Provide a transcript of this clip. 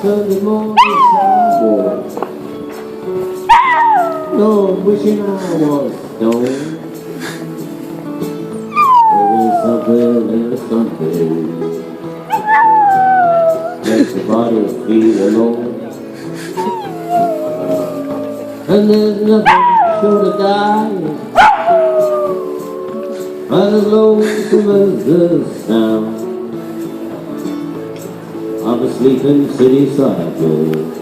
Sunday morning sidewalk. Lord, wishing I was stoned. There's something in the Sunday makes the body feel alone. And there's nothing short of dying, but as lonesome as the sound of a sleeping city sidewalk.